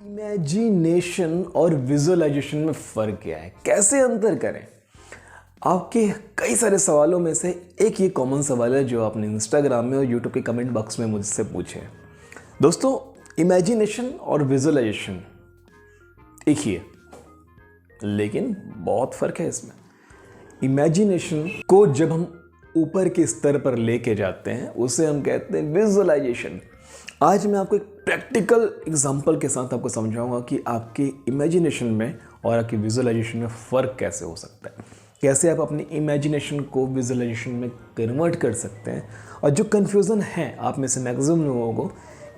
Imagination और visualisation में फ़र्क क्या है, कैसे अंतर करें? आपके कई सारे सवालों में से एक ये कॉमन सवाल है जो आपने इंस्टाग्राम में और यूट्यूब के कमेंट बॉक्स में मुझसे पूछे। दोस्तों, इमेजिनेशन और विजुअलाइजेशन एक ही है, लेकिन बहुत फ़र्क है इसमें। इमेजिनेशन को जब हम ऊपर के स्तर पर लेके जाते हैं उसे हम कहते हैं विजुअलाइजेशन। आज मैं आपको एक प्रैक्टिकल एग्जांपल के साथ आपको समझाऊंगा कि आपके इमेजिनेशन में और आपकी विजुअलाइजेशन में फ़र्क कैसे हो सकता है, कैसे आप अपनी इमेजिनेशन को विजुअलाइजेशन में कन्वर्ट कर सकते हैं। और जो कन्फ्यूज़न है आप में से मैक्सिमम लोगों को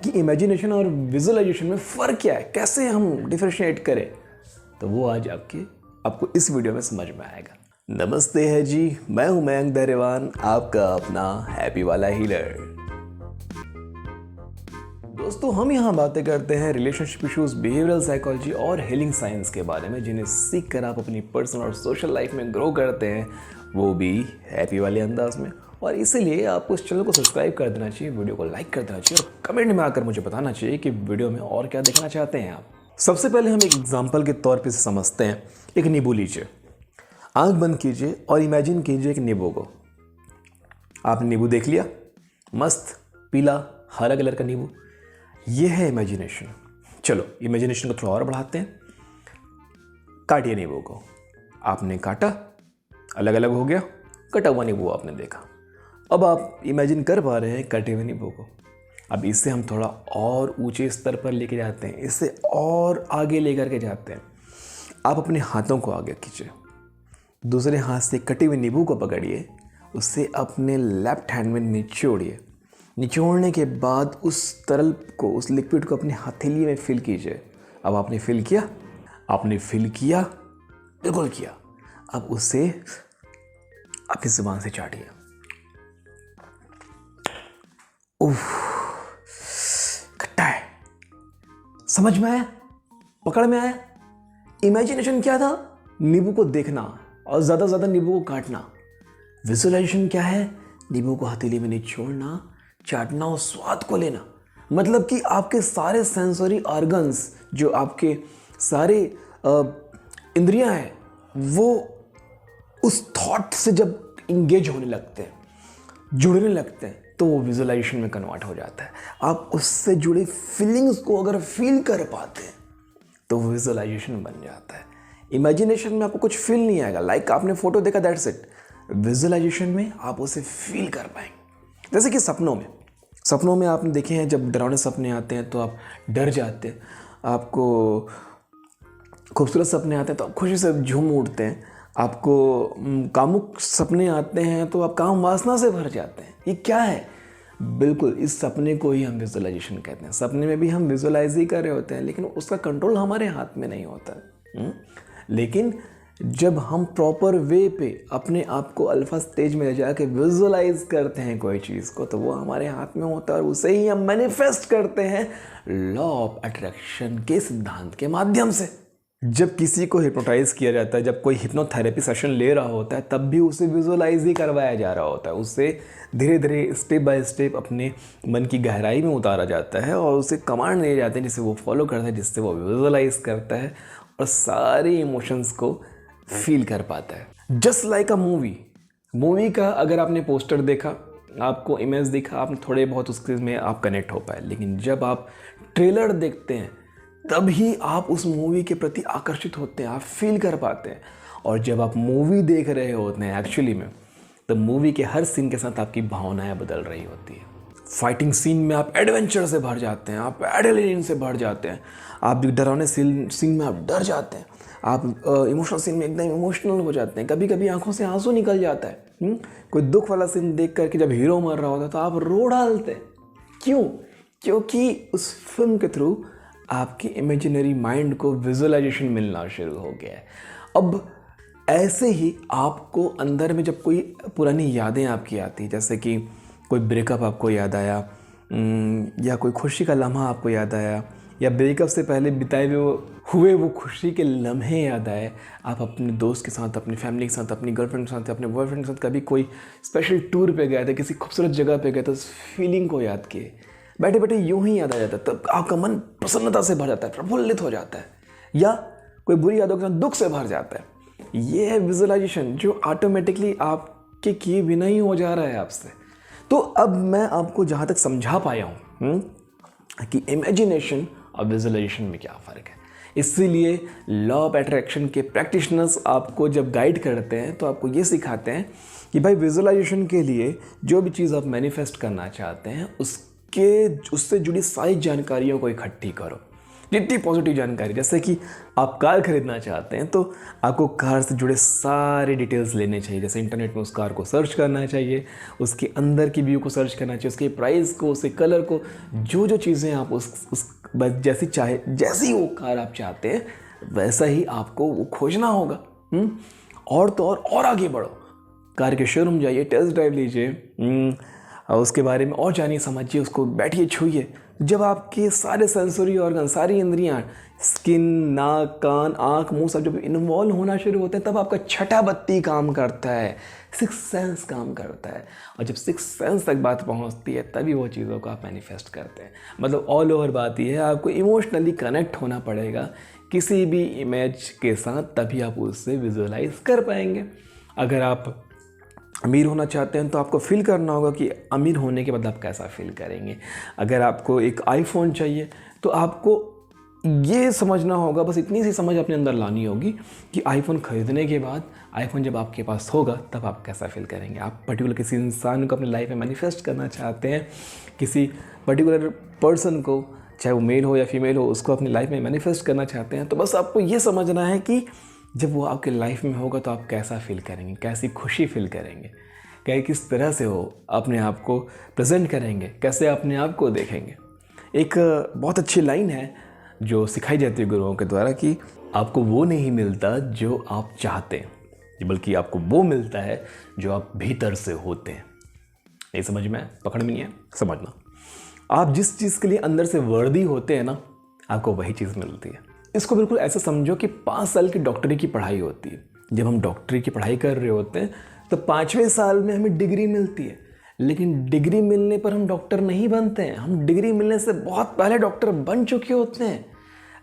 कि इमेजिनेशन और विजुअलाइजेशन में फ़र्क क्या है, कैसे हम डिफरेंशिएट करें, तो वो आज आपको इस वीडियो में समझ में आएगा। नमस्ते है जी, मैं हूं मयंक धैर्यवान, आपका अपना हैप्पी वाला हीलर। दोस्तों, हम यहाँ बातें करते हैं रिलेशनशिप इश्यूज, बिहेवियरल साइकोलॉजी और हीलिंग साइंस के बारे में, जिन्हें सीख कर आप अपनी पर्सनल और सोशल लाइफ में ग्रो करते हैं, वो भी हैप्पी वाले अंदाज में। और इसीलिए आपको इस चैनल को सब्सक्राइब कर देना चाहिए, वीडियो को लाइक कर देना चाहिए और कमेंट में आकर मुझे बताना चाहिए कि वीडियो में और क्या देखना चाहते हैं आप। सबसे पहले हम एक एग्जाम्पल के तौर पर समझते हैं। एक नींबू लीजिए, आंख बंद कीजिए और इमेजिन कीजिए एक नींबू को। आपने नींबू देख लिया, मस्त पीला हरा कलर का नींबू, ये है इमेजिनेशन। चलो इमेजिनेशन को थोड़ा और बढ़ाते हैं। काटिए नींबू को, आपने काटा, अलग अलग हो गया, कटा हुआ नींबू आपने देखा। अब आप इमेजिन कर पा रहे हैं कटे हुए नींबू को। अब इससे हम थोड़ा और ऊंचे स्तर पर लेके जाते हैं, इससे और आगे लेकर के जाते हैं। आप अपने हाथों को आगे खींचे, दूसरे हाथ से कटे हुए नींबू को पकड़िए, उससे अपने लेफ्ट हैंड में निचोड़िए। निचोड़ने के बाद उस तरल को, उस लिक्विड को अपनी हथेली में फिल कीजिए। अब आपने फिल किया, बिल्कुल किया। अब उसे अपनी जुबान से चाटिए। उफ, खट्टा है। समझ में आया? पकड़ में आया? इमेजिनेशन क्या था? नींबू को देखना और ज़्यादा से ज़्यादा नींबू को काटना। विजुअलाइजेशन क्या है? नींबू को हथेली में निचोड़ना, चाटना और स्वाद को लेना। मतलब कि आपके सारे सेंसरी ऑर्गन्स, जो आपके सारे इंद्रियां हैं, वो उस थॉट से जब इंगेज होने लगते हैं, जुड़ने लगते हैं, तो वो विजुअलाइजेशन में कन्वर्ट हो जाता है। आप उससे जुड़ी फीलिंग्स को अगर फील कर पाते हैं तो विजुअलाइजेशन बन जाता है। इमेजिनेशन में आपको कुछ फील नहीं आएगा, लाइक आपने फोटो देखा, दैट्स इट। विजुअलाइजेशन में आप उसे फील कर पाएंगे। जैसे कि सपनों में आपने देखे हैं, जब डरावने सपने आते हैं तो आप डर जाते हैं, आपको खूबसूरत सपने आते हैं तो आप खुशी से झूम उठते हैं, आपको कामुक सपने आते हैं तो आप काम वासना से भर जाते हैं। ये क्या है? बिल्कुल इस सपने को ही हम विजुअलाइजेशन कहते हैं। सपने में भी हम विजुअलाइज ही कर रहे होते हैं, लेकिन उसका कंट्रोल हमारे हाथ में नहीं होता। लेकिन जब हम प्रॉपर वे पे अपने आप को अल्फा स्टेज में ले जाके विजुअलाइज करते हैं कोई चीज़ को, तो वो हमारे हाथ में होता है और उसे ही हम मैनिफेस्ट करते हैं लॉ ऑफ अट्रैक्शन के सिद्धांत के माध्यम से। जब किसी को हिप्नोटाइज किया जाता है, जब कोई हिप्नोथेरेपी सेशन ले रहा होता है, तब भी उसे विजुअलाइज ही करवाया जा रहा होता है। उससे धीरे धीरे स्टेप बाय स्टेप अपने मन की गहराई में उतारा जाता है और उसे कमांड दिए जाते हैं जिसे वो फॉलो करता है, जिससे वो विजुअलाइज करता है और सारे इमोशंस को फील कर पाता है। जस्ट लाइक अ मूवी का अगर आपने पोस्टर देखा, आपको इमेज दिखा, आप थोड़े बहुत उसके में आप कनेक्ट हो पाए, लेकिन जब आप ट्रेलर देखते हैं तभी आप उस मूवी के प्रति आकर्षित होते हैं, आप फील कर पाते हैं। और जब आप मूवी देख रहे होते हैं एक्चुअली में, तो मूवी के हर सीन के साथ आपकी भावनाएं बदल रही होती है। फाइटिंग सीन में आप एडवेंचर से भर जाते हैं, आप एड्रेनलिन से भर जाते हैं, आप डरावने सीन में आप डर जाते हैं, आप इमोशनल सीन में एकदम इमोशनल हो जाते हैं, कभी कभी आंखों से आंसू निकल जाता है। कोई दुख वाला सीन देख करके जब हीरो मर रहा होता है तो आप रो डालते हैं। क्यों? क्योंकि उस फिल्म के थ्रू आपके इमेजिनरी माइंड को विजुअलाइजेशन मिलना शुरू हो गया है। अब ऐसे ही आपको अंदर में जब कोई पुरानी यादें आपकी आती हैं, जैसे कि कोई ब्रेकअप आपको याद आया, या कोई खुशी का लम्हा आपको याद आया, या ब्रेकअप से पहले बिताए हुए वो खुशी के लम्हे याद आए, आप अपने दोस्त के साथ, अपनी फैमिली के साथ, अपनी गर्लफ्रेंड के साथ, अपने बॉयफ्रेंड के साथ कभी कोई स्पेशल टूर पे गए थे, किसी खूबसूरत जगह पे गए थे, उस फीलिंग को याद किए, बैठे बैठे यूं ही याद आ जाता है, तब आपका मन प्रसन्नता से भर जाता है, प्रफुल्लित हो जाता है, या कोई बुरी यादों के साथ दुख से भर जाता है। ये है विजुअलाइजेशन जो ऑटोमेटिकली आपके किए बिना ही हो जा रहा है आपसे। तो अब मैं आपको जहाँ तक समझा पाया हूँ कि इमेजिनेशन और विजुअलाइजेशन में क्या फ़र्क है, इसीलिए लॉ ऑफ अट्रैक्शन के प्रैक्टिशनर्स आपको जब गाइड करते हैं तो आपको ये सिखाते हैं कि भाई विजुअलाइजेशन के लिए जो भी चीज़ आप मैनिफेस्ट करना चाहते हैं उससे जुड़ी सारी जानकारियों को इकट्ठी करो, जितनी पॉजिटिव जानकारी। जैसे कि आप कार खरीदना चाहते हैं तो आपको कार से जुड़े सारे डिटेल्स लेने चाहिए, जैसे इंटरनेट में उस कार को सर्च करना चाहिए, उसके अंदर की व्यू को सर्च करना चाहिए, उसके प्राइस को, उसके कलर को, जो चीज़ें आप उस जैसी वो कार आप चाहते हैं वैसा ही आपको वो खोजना होगा। और तो और आगे बढ़ो, कार के शोरूम जाइए, टेस्ट ड्राइव लीजिए, उसके बारे में और जानिए, समझिए, उसको बैठिए, छूइए। जब आपके सारे सेंसरी ऑर्गन, सारी इंद्रियां, स्किन, नाक, कान, आँख, मुंह सब जब इन्वॉल्व होना शुरू होते हैं तब आपका छठा बत्ती काम करता है, सिक्स सेंस काम करता है। और जब सिक्स सेंस तक बात पहुंचती है तभी वो चीज़ों को आप मैनिफेस्ट करते हैं। मतलब ऑल ओवर बात यह है, आपको इमोशनली कनेक्ट होना पड़ेगा किसी भी इमेज के साथ, तभी आप उससे विजुअलाइज कर पाएंगे। अगर आप अमीर होना चाहते हैं तो आपको फील करना होगा कि अमीर होने के बाद आप कैसा फील करेंगे। अगर आपको एक आईफोन चाहिए तो आपको ये समझना होगा, बस इतनी सी समझ अपने अंदर लानी होगी कि आईफोन ख़रीदने के बाद, आईफोन जब आपके पास होगा तब आप कैसा फील करेंगे। आप पर्टिकुलर किसी इंसान को अपनी लाइफ में मैनिफेस्ट करना चाहते हैं, किसी पर्टिकुलर पर्सन को, चाहे वो मेल हो या फीमेल हो, उसको अपनी लाइफ में मैनिफेस्ट करना चाहते हैं, तो बस आपको ये समझना है कि जब वो आपके लाइफ में होगा तो आप कैसा फील करेंगे, कैसी खुशी फील करेंगे, किस तरह से हो अपने आप को प्रेजेंट करेंगे, कैसे अपने आप को देखेंगे। एक बहुत अच्छी लाइन है जो सिखाई जाती है गुरुओं के द्वारा कि आपको वो नहीं मिलता जो आप चाहते हैं, बल्कि आपको वो मिलता है जो आप भीतर से होते हैं। नहीं समझ में, पकड़ में नहीं है, समझना। आप जिस चीज़ के लिए अंदर से वर्दी होते हैं ना, आपको वही चीज़ मिलती है। इसको बिल्कुल ऐसे समझो कि 5 साल की डॉक्टरी की पढ़ाई होती है। जब हम डॉक्टरी की पढ़ाई कर रहे होते हैं तो 5वें साल में हमें डिग्री मिलती है, लेकिन डिग्री मिलने पर हम डॉक्टर नहीं बनते हैं। हम डिग्री मिलने से बहुत पहले डॉक्टर बन चुके होते हैं।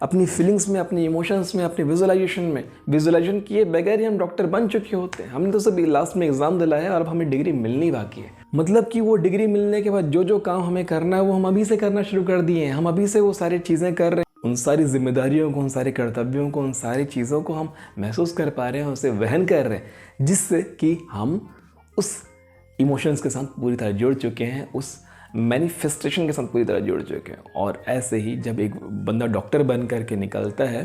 अपनी फीलिंग्स में, अपने इमोशंस में, अपने विजुअलाइजेशन किए बगैर ही हम डॉक्टर बन चुके होते हैं। हमने तो सब लास्ट में एग्जाम दिलाया और अब हमें डिग्री मिलनी बाकी है। मतलब कि वो डिग्री मिलने के बाद जो काम हमें करना है वो हम अभी से करना शुरू कर दिए हैं। हम अभी से वो सारी चीज़ें कर रहे हैं, उन सारी जिम्मेदारियों को, उन सारे कर्तव्यों को, उन सारी चीज़ों को हम महसूस कर पा रहे हैं, उसे वहन कर रहे हैं, जिससे कि हम उस इमोशंस के साथ पूरी तरह जुड़ चुके हैं, उस मैनिफेस्टेशन के साथ पूरी तरह जुड़ चुके हैं। और ऐसे ही जब एक बंदा डॉक्टर बन करके निकलता है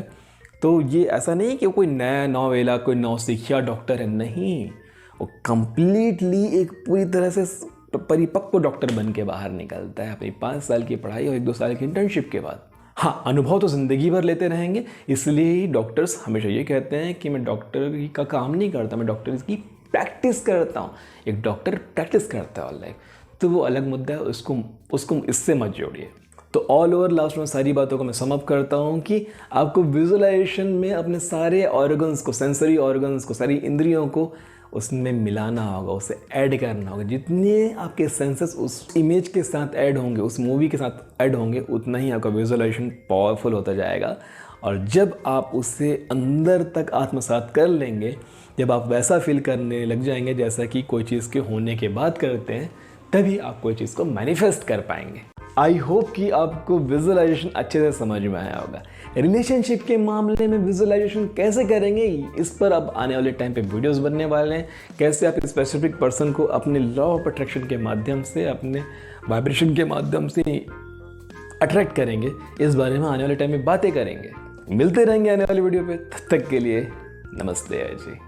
तो ये ऐसा नहीं कि वो कोई नया नौवेला, कोई नौसिखिया डॉक्टर है, नहीं, वो कंप्लीटली एक पूरी तरह से परिपक्व डॉक्टर बन के बाहर निकलता है अपनी 5 साल की पढ़ाई और 1-2 साल की इंटर्नशिप के बाद। हाँ, अनुभव तो ज़िंदगी भर लेते रहेंगे, इसलिए ही डॉक्टर्स हमेशा ये कहते हैं कि मैं डॉक्टर का काम नहीं करता, मैं डॉक्टर की प्रैक्टिस करता हूँ। एक डॉक्टर प्रैक्टिस करता है ऑल लाइफ, तो वो अलग मुद्दा है, उसको इससे मत जोड़िए। तो ऑल ओवर लास्ट में सारी बातों को मैं सम अप करता हूँ कि आपको विजुअलाइजेशन में अपने सारे ऑर्गन्स को, सेंसरी ऑर्गन्स को, सारी इंद्रियों को उसमें मिलाना होगा, उसे ऐड करना होगा। जितने आपके सेंसेस उस इमेज के साथ ऐड होंगे, उस मूवी के साथ ऐड होंगे, उतना ही आपका विजुअलाइजेशन पावरफुल होता जाएगा। और जब आप उसे अंदर तक आत्मसात कर लेंगे, जब आप वैसा फील करने लग जाएंगे जैसा कि कोई चीज़ के होने के बाद करते हैं, तभी आप कोई चीज़ को मैनिफेस्ट कर पाएंगे। आई होप कि आपको विजुअलाइजेशन अच्छे से समझ में आया होगा। रिलेशनशिप के मामले में विजुअलाइजेशन कैसे करेंगे, इस पर अब आने वाले टाइम पे वीडियोस बनने वाले हैं। कैसे आप स्पेसिफिक पर्सन को अपने लॉ ऑफ अट्रैक्शन के माध्यम से, अपने वाइब्रेशन के माध्यम से अट्रैक्ट करेंगे, इस बारे में आने वाले टाइम में बातें करेंगे। मिलते रहेंगे आने वाली वीडियो पे, तब तक के लिए नमस्ते जी।